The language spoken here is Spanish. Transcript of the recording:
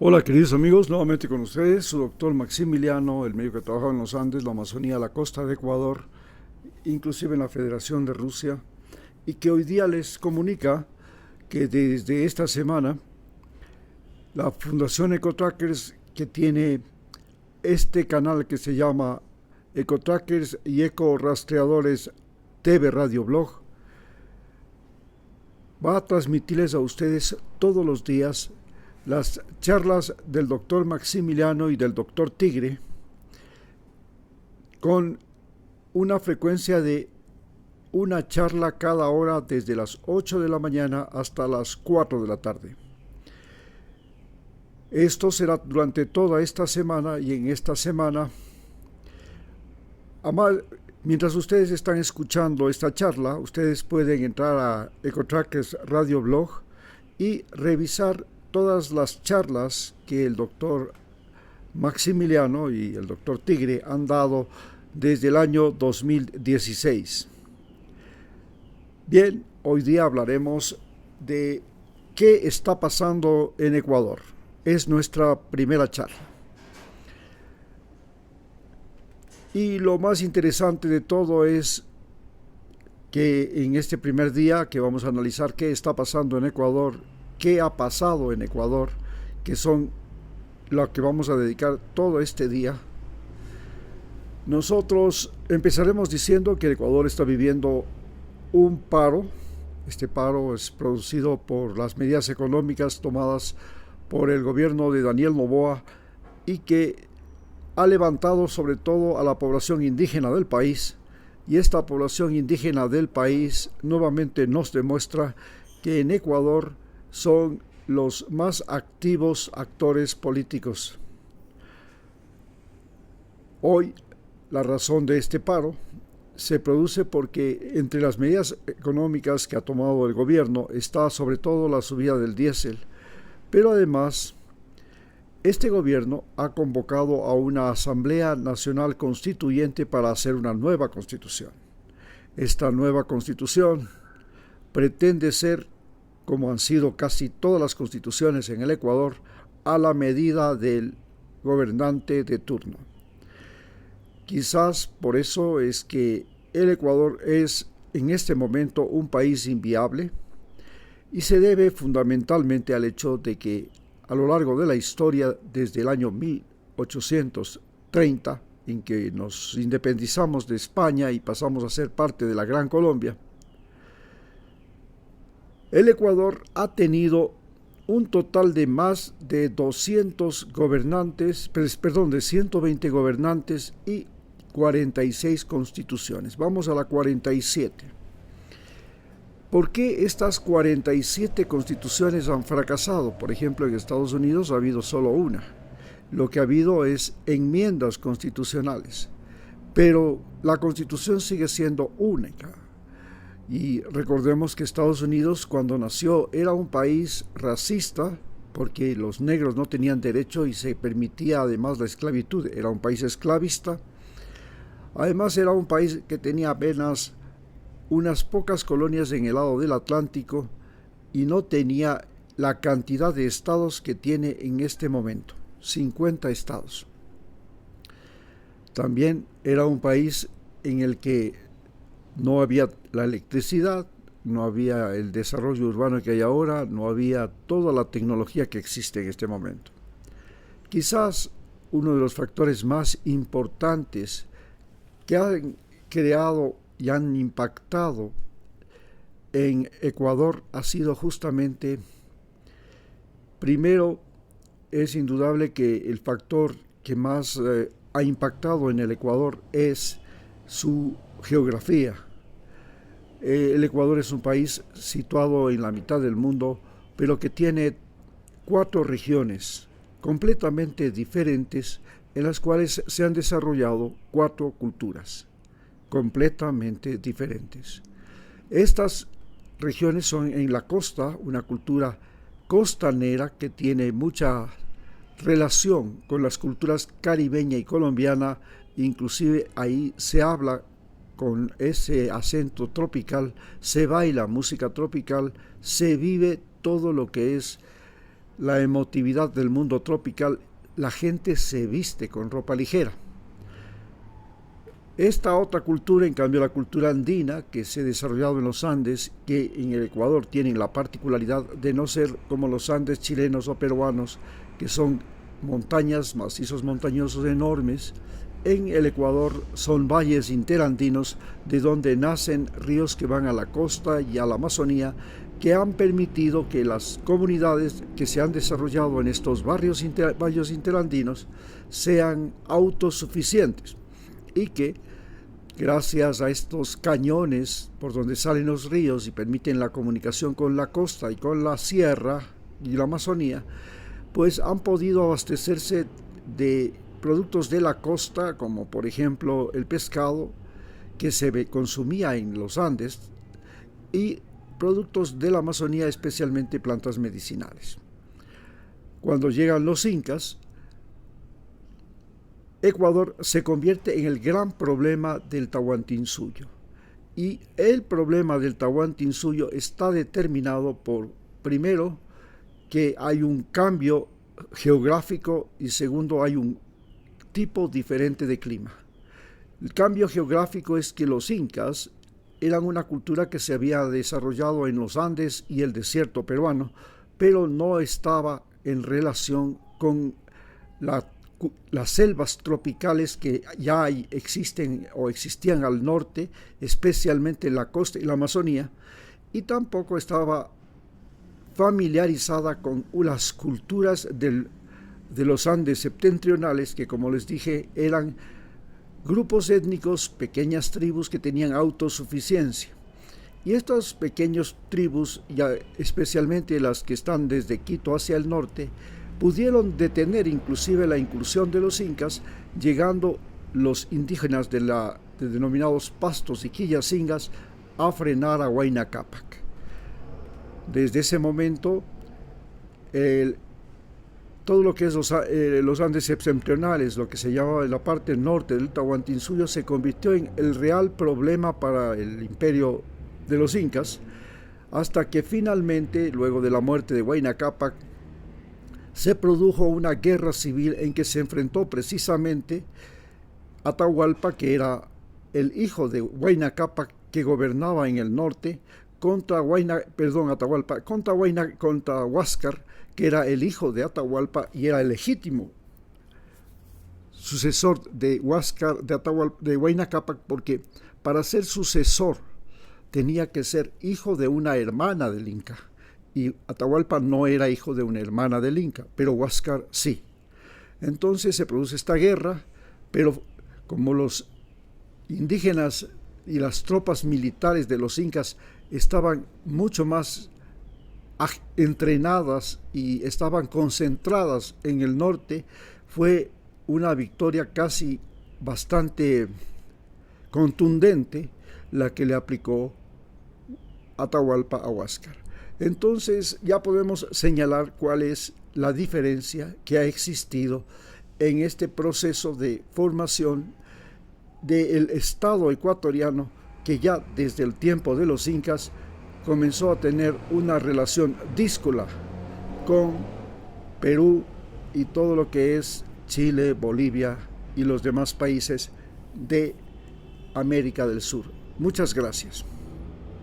Hola queridos amigos, nuevamente con ustedes, su doctor Maximiliano, el médico que trabaja en los Andes, la Amazonía, la costa de Ecuador, inclusive en la Federación de Rusia, y que hoy día les comunica que desde esta semana la Fundación EcoTrackers, que tiene este canal que se llama EcoTrackers y EcoRastreadores TV Radio Blog, va a transmitirles a ustedes todos los días las charlas del doctor Maximiliano y del doctor Tigre con una frecuencia de una charla cada hora desde las 8 de la mañana hasta las 4 de la tarde. Esto será durante toda esta semana y en esta semana, mientras ustedes están escuchando esta charla, ustedes pueden entrar a EcoTrackers Radio Blog y revisar todas las charlas que el doctor Maximiliano y el doctor Tigre han dado desde el año 2016. Bien, hoy día hablaremos de qué está pasando en Ecuador. Es nuestra primera charla. Y lo más interesante de todo es que en este primer día que vamos a analizar qué está pasando en Ecuador, qué ha pasado en Ecuador, que son lo que vamos a dedicar todo este día. Nosotros empezaremos diciendo que Ecuador está viviendo un paro. Este paro es producido por las medidas económicas tomadas por el gobierno de Daniel Noboa y que ha levantado sobre todo a la población indígena del país. Y esta población indígena del país nuevamente nos demuestra que en Ecuador son los más activos actores políticos. Hoy, la razón de este paro se produce porque entre las medidas económicas que ha tomado el gobierno está sobre todo la subida del diésel, pero además este gobierno ha convocado a una Asamblea Nacional Constituyente para hacer una nueva constitución. Esta nueva constitución pretende ser, como han sido casi todas las constituciones en el Ecuador, a la medida del gobernante de turno. Quizás por eso es que el Ecuador es en este momento un país inviable y se debe fundamentalmente al hecho de que a lo largo de la historia, desde el año 1830, en que nos independizamos de España y pasamos a ser parte de la Gran Colombia, el Ecuador ha tenido un total de más de 120 gobernantes y 46 constituciones. Vamos a la 47. ¿Por qué estas 47 constituciones han fracasado? Por ejemplo, en Estados Unidos ha habido solo una. Lo que ha habido es enmiendas constitucionales, pero la Constitución sigue siendo única. Y recordemos que Estados Unidos, cuando nació, era un país racista porque los negros no tenían derecho y se permitía además la esclavitud. Era un país esclavista. Además era un país que tenía apenas unas pocas colonias en el lado del Atlántico y no tenía la cantidad de estados que tiene en este momento, 50 estados. También era un país en el que no había la electricidad, no había el desarrollo urbano que hay ahora, no había toda la tecnología que existe en este momento. Quizás uno de los factores más importantes que han creado y han impactado en Ecuador ha sido justamente, primero, es indudable que el factor que más ha impactado en el Ecuador es su geografía. El Ecuador es un país situado en la mitad del mundo, pero que tiene 4 regiones completamente diferentes en las cuales se han desarrollado 4 culturas completamente diferentes. Estas regiones son en la costa, una cultura costanera que tiene mucha relación con las culturas caribeña y colombiana, inclusive ahí se habla con ese acento tropical, se baila música tropical, se vive todo lo que es la emotividad del mundo tropical, la gente se viste con ropa ligera. Esta otra cultura, en cambio, la cultura andina, que se ha desarrollado en los Andes, que en el Ecuador tienen la particularidad de no ser como los Andes chilenos o peruanos, que son montañas, macizos montañosos enormes. En el Ecuador son valles interandinos de donde nacen ríos que van a la costa y a la Amazonía, que han permitido que las comunidades que se han desarrollado en estos valles interandinos sean autosuficientes y que gracias a estos cañones por donde salen los ríos y permiten la comunicación con la costa y con la sierra y la Amazonía, pues han podido abastecerse de productos de la costa, como por ejemplo el pescado que se consumía en los Andes, y productos de la Amazonía, especialmente plantas medicinales. Cuando llegan los incas, Ecuador se convierte en el gran problema del Tahuantinsuyo. Y el problema del Tahuantinsuyo está determinado por, primero, que hay un cambio geográfico y segundo, hay un tipo diferente de clima. El cambio geográfico es que los incas eran una cultura que se había desarrollado en los Andes y el desierto peruano, pero no estaba en relación con las selvas tropicales que ya existen o existían al norte, especialmente en la costa y la Amazonía, y tampoco estaba familiarizada con las culturas de los Andes septentrionales, que como les dije eran grupos étnicos, pequeñas tribus que tenían autosuficiencia. Y estas pequeñas tribus, ya especialmente las que están desde Quito hacia el norte, pudieron detener inclusive la incursión de los incas, llegando los indígenas de denominados pastos y quillacingas a frenar a Huayna Cápac. Desde ese momento, todo lo que es los Andes septentrionales, lo que se llamaba la parte norte del Tahuantinsuyo, se convirtió en el real problema para el imperio de los incas, hasta que finalmente, luego de la muerte de Huayna Cápac, se produjo una guerra civil en que se enfrentó precisamente Atahualpa, que era el hijo de Huayna Cápac, que gobernaba en el norte, contra Huáscar, que era el hijo de Atahualpa y era el legítimo sucesor de Huáscar, de Huayna Cápac, porque para ser sucesor tenía que ser hijo de una hermana del Inca. Y Atahualpa no era hijo de una hermana del Inca, pero Huáscar sí. Entonces se produce esta guerra, pero como los indígenas y las tropas militares de los incas estaban mucho más entrenadas y estaban concentradas en el norte, fue una victoria casi bastante contundente la que le aplicó Atahualpa a Huáscar. Entonces ya podemos señalar cuál es la diferencia que ha existido en este proceso de formación del Estado ecuatoriano, que ya desde el tiempo de los incas comenzó a tener una relación díscola con Perú y todo lo que es Chile, Bolivia y los demás países de América del Sur. Muchas gracias.